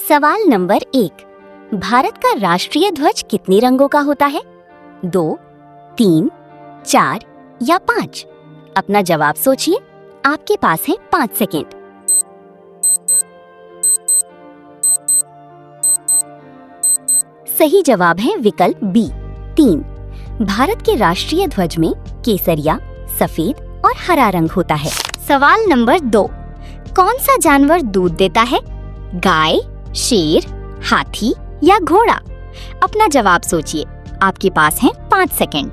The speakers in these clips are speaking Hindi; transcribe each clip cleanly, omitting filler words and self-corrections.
सवाल नंबर 1। भारत का राष्ट्रीय ध्वज कितने रंगों का होता है? 2, 3, 4 या 5? अपना जवाब सोचिए। आपके पास है 5 सेकेंड। सही जवाब है विकल्प बी 3। भारत के राष्ट्रीय ध्वज में केसरिया, सफेद और हरा रंग होता है। सवाल नंबर 2। कौन सा जानवर दूध देता है? गाय, शेर, हाथी या घोड़ा? अपना जवाब सोचिए। आपके पास है 5 सेकेंड।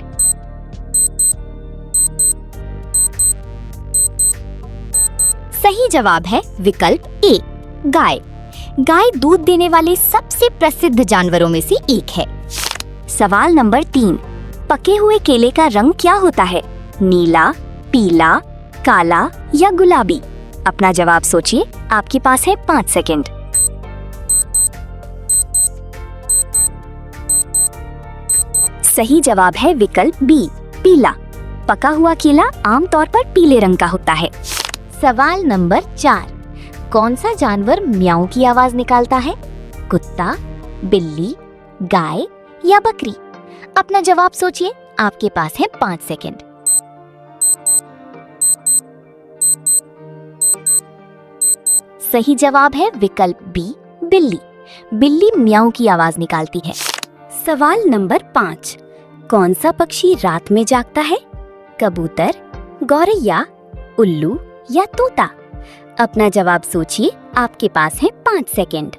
सही जवाब है विकल्प ए गाय। गाय दूध देने वाले सबसे प्रसिद्ध जानवरों में से एक है। सवाल नंबर 3। पके हुए केले का रंग क्या होता है? नीला, पीला, काला या गुलाबी? अपना जवाब सोचिए। आपके पास है 5 सेकेंड। सही जवाब है विकल्प बी पीला। पका हुआ केला आमतौर पर पीले रंग का होता है। सवाल नंबर 4। कौन सा जानवर म्याऊं की आवाज निकालता है? कुत्ता, बिल्ली, गाय या बकरी? अपना जवाब सोचिए। आपके पास है 5 सेकेंड। सही जवाब है विकल्प बी बिल्ली। बिल्ली म्याऊं की आवाज निकालती है। सवाल नंबर 5। कौन सा पक्षी रात में जागता है? कबूतर, गौरैया, उल्लू या तोता? अपना जवाब सोचिए। आपके पास है 5 सेकेंड।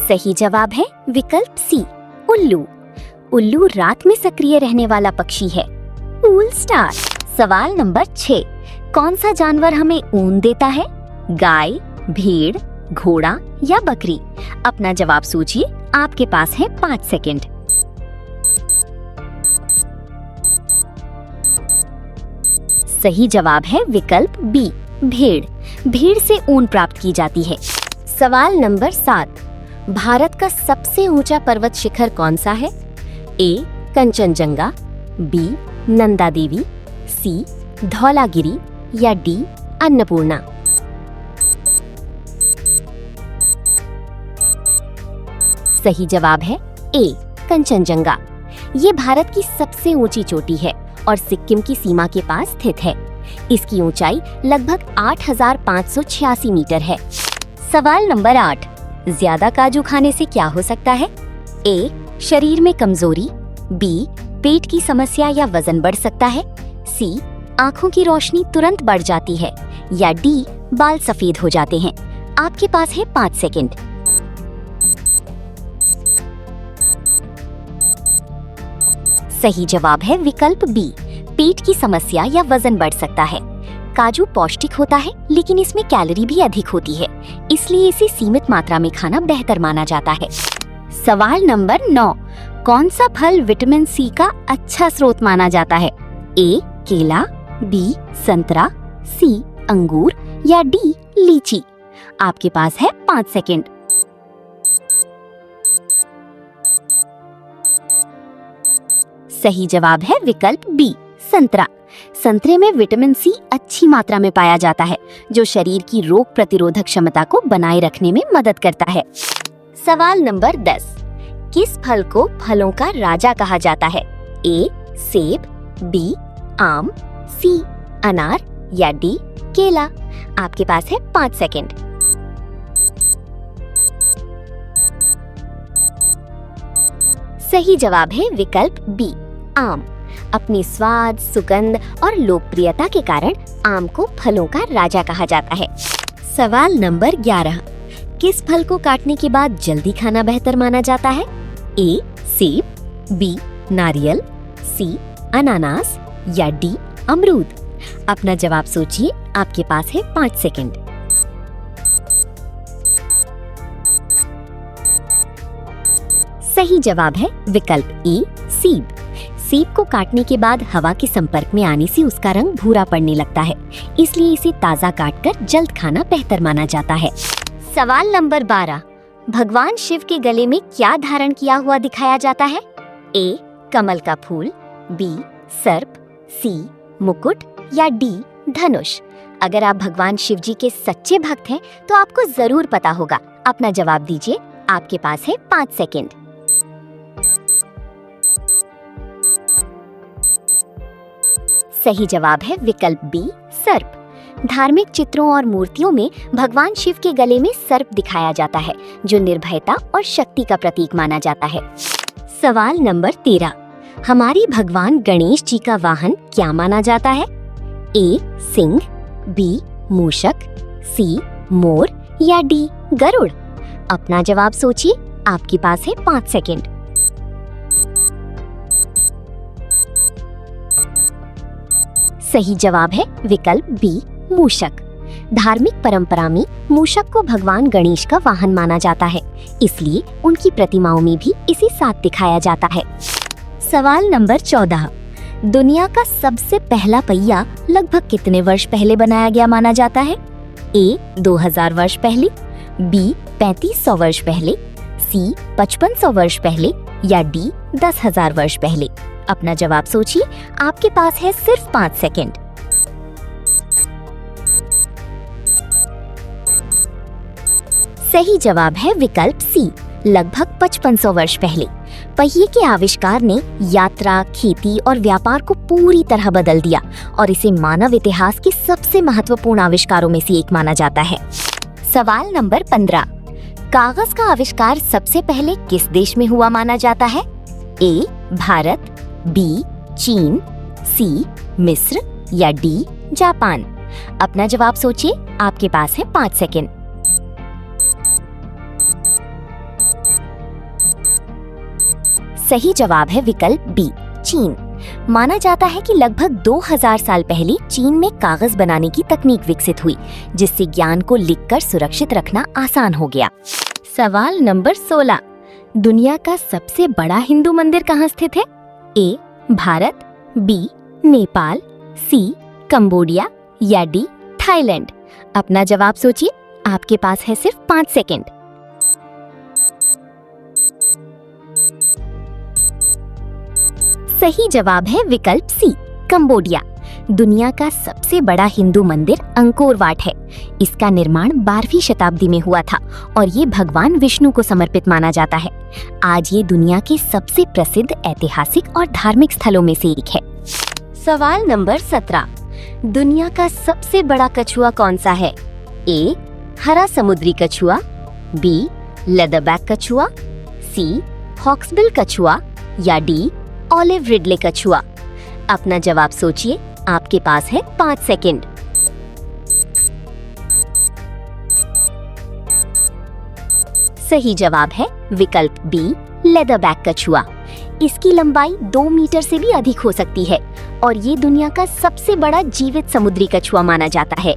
सही जवाब है विकल्प सी उल्लू। उल्लू रात में सक्रिय रहने वाला पक्षी है। Cool star. सवाल नंबर 6। कौन सा जानवर हमें ऊन देता है? गाय, भेड़, घोड़ा या बकरी? अपना जवाब सोचिए। आपके पास है 5 सेकेंड। सही जवाब है विकल्प बी भेड़। भेड़ से ऊन प्राप्त की जाती है। सवाल नंबर 7। भारत का सबसे ऊंचा पर्वत शिखर कौन सा है? ए कंचनजंगा, बी नंदा देवी, सी धौलागिरी या डी अन्नपूर्णा? सही जवाब है ए कंचनजंगा। ये भारत की सबसे ऊंची चोटी है और सिक्किम की सीमा के पास स्थित है। इसकी ऊंचाई लगभग 8,586 मीटर है। सवाल नंबर 8। ज्यादा काजू खाने से क्या हो सकता है? ए शरीर में कमजोरी, बी पेट की समस्या या वजन बढ़ सकता है, सी आंखों की रोशनी तुरंत बढ़ जाती है या डी बाल सफेद हो जाते हैं? आपके पास है 5 सेकेंड। सही जवाब है विकल्प बी पेट की समस्या या वजन बढ़ सकता है। काजू पौष्टिक होता है लेकिन इसमें कैलोरी भी अधिक होती है, इसलिए इसे सीमित मात्रा में खाना बेहतर माना जाता है। सवाल नंबर 9। कौन सा फल विटामिन सी का अच्छा स्रोत माना जाता है? ए केला, बी संतरा, सी अंगूर या डी लीची? आपके पास है 5 सेकेंड। सही जवाब है विकल्प बी संतरा। संतरे में विटामिन सी अच्छी मात्रा में पाया जाता है, जो शरीर की रोग प्रतिरोधक क्षमता को बनाए रखने में मदद करता है। सवाल नंबर 10। किस फल को फलों का राजा कहा जाता है? ए सेब, बी आम, सी अनार या डी केला? आपके पास है 5 सेकेंड। सही जवाब है विकल्प बी आम। अपने स्वाद, सुगंध और लोकप्रियता के कारण आम को फलों का राजा कहा जाता है। सवाल नंबर 11। किस फल को काटने के बाद जल्दी खाना बेहतर माना जाता है? ए सेब, बी नारियल, सी अनानास या डी अमरूद? अपना जवाब सोचिए। आपके पास है 5 सेकेंड। सही जवाब है विकल्प ए सेब। सेब को काटने के बाद हवा के संपर्क में आने से उसका रंग भूरा पड़ने लगता है, इसलिए इसे ताजा काटकर जल्द खाना बेहतर माना जाता है। सवाल नंबर 12। भगवान शिव के गले में क्या धारण किया हुआ दिखाया जाता है? ए कमल का फूल, बी सर्प, सी मुकुट या डी धनुष? अगर आप भगवान शिव जी के सच्चे भक्त हैं तो आपको जरूर पता होगा। अपना जवाब दीजिए, आपके पास है 5 सेकंड। सही जवाब है विकल्प बी, सर्प। धार्मिक चित्रों और मूर्तियों में भगवान शिव के गले में सर्प दिखाया जाता है, जो निर्भयता और शक्ति का प्रतीक माना जाता है। सवाल नंबर 13, हमारी भगवान गणेश जी का वाहन क्या माना जाता है? ए सिंह, बी मूषक, सी मोर या डी गरुड़? अपना जवाब सोचिए, आपके पास है 5 सेकंड। सही जवाब है विकल्प बी, मूषक। धार्मिक परंपरा में मूषक को भगवान गणेश का वाहन माना जाता है, इसलिए उनकी प्रतिमाओं में भी इसे साथ दिखाया जाता है। सवाल नंबर 14, दुनिया का सबसे पहला पहिया लगभग कितने वर्ष पहले बनाया गया माना जाता है? ए 2000 वर्ष पहले, बी 3500 वर्ष पहले, सी 5500 वर्ष पहले या डी 10,000 वर्ष पहले? अपना जवाब सोचिए, आपके पास है सिर्फ 5 सेकंड। सही जवाब है विकल्प सी, लगभग 5500 वर्ष पहले। पहिए के आविष्कार ने यात्रा, खेती और व्यापार को पूरी तरह बदल दिया और इसे मानव इतिहास के सबसे महत्वपूर्ण आविष्कारों में से एक माना जाता है। सवाल नंबर 15, कागज का आविष्कार सबसे पहले किस देश में हुआ माना जाता है? ए भारत, बी चीन, सी मिस्र या डी जापान? अपना जवाब सोचिए, आपके पास है 5 सेकंड। सही जवाब है विकल्प बी, चीन। माना जाता है कि लगभग 2000 साल पहले चीन में कागज बनाने की तकनीक विकसित हुई, जिससे ज्ञान को लिखकर सुरक्षित रखना आसान हो गया। सवाल नंबर 16, दुनिया का सबसे बड़ा हिंदू मंदिर कहाँ स्थित है? ए भारत, बी नेपाल, सी कंबोडिया या डी थाईलैंड? अपना जवाब सोचिए, आपके पास है सिर्फ 5 सेकंड। सही जवाब है विकल्प सी, कंबोडिया। दुनिया का सबसे बड़ा हिंदू मंदिर अंकोर वाट है। इसका निर्माण 12वीं शताब्दी में हुआ था और ये भगवान विष्णु को समर्पित माना जाता है। आज ये दुनिया के सबसे प्रसिद्ध ऐतिहासिक और धार्मिक स्थलों में से एक है। सवाल नंबर 17, दुनिया का सबसे बड़ा कछुआ कौन सा है? ए हरा समुद्री कछुआ, बी लेदरबैक कछुआ, सी हॉक्सबिल कछुआ या डी ऑलिव रिडले कछुआ? अपना जवाब सोचिए, आपके पास है 5 सेकंड। सही जवाब है विकल्प बी, लेदरबैक कछुआ। इसकी लंबाई 2 मीटर से भी अधिक हो सकती है और ये दुनिया का सबसे बड़ा जीवित समुद्री कछुआ माना जाता है।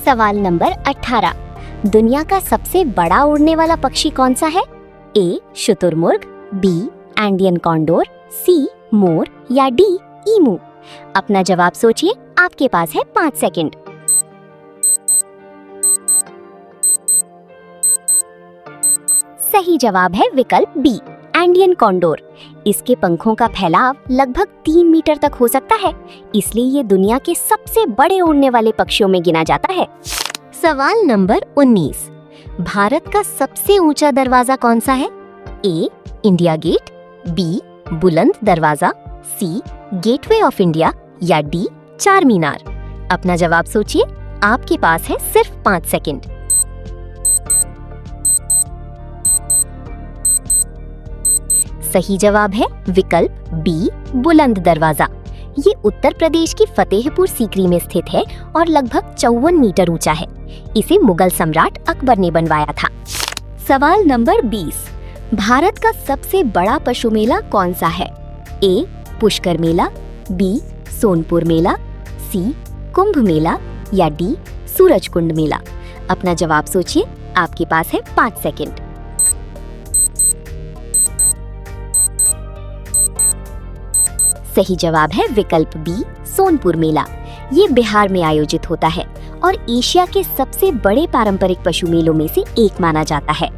सवाल नंबर 18, दुनिया का सबसे बड़ा उड़ने वाला पक्षी कौन सा है? ए शुतुरमुर्ग, बी एंडियन कॉन्डोर, सी मोर या डी ईमू? अपना जवाब सोचिए, आपके पास है 5 सेकंड। सही जवाब है विकल्प बी, एंडियन कॉन्डोर। इसके पंखों का फैलाव लगभग 3 मीटर तक हो सकता है, इसलिए ये दुनिया के सबसे बड़े उड़ने वाले पक्षियों में गिना जाता है। सवाल नंबर 19, भारत का सबसे ऊंचा दरवाजा कौन सा है? ए इंडिया गेट, बी बुलंद दरवाजा, सी गेटवे ऑफ इंडिया या डी चार मीनार? अपना जवाब सोचिए, आपके पास है सिर्फ 5 सेकंड। सही जवाब है विकल्प बी, बुलंद दरवाजा। ये उत्तर प्रदेश की फतेहपुर सीकरी में स्थित है और लगभग 54 मीटर ऊंचा है। इसे मुगल सम्राट अकबर ने बनवाया था। सवाल नंबर 20, भारत का सबसे बड़ा पशु मेला कौन सा है? ए पुष्कर मेला, बी सोनपुर मेला, सी कुंभ मेला या डी सूरजकुंड मेला? अपना जवाब सोचिए, आपके पास है 5 सेकंड। सही जवाब है विकल्प बी, सोनपुर मेला। ये बिहार में आयोजित होता है और एशिया के सबसे बड़े पारंपरिक पशु मेलों में से एक माना जाता है।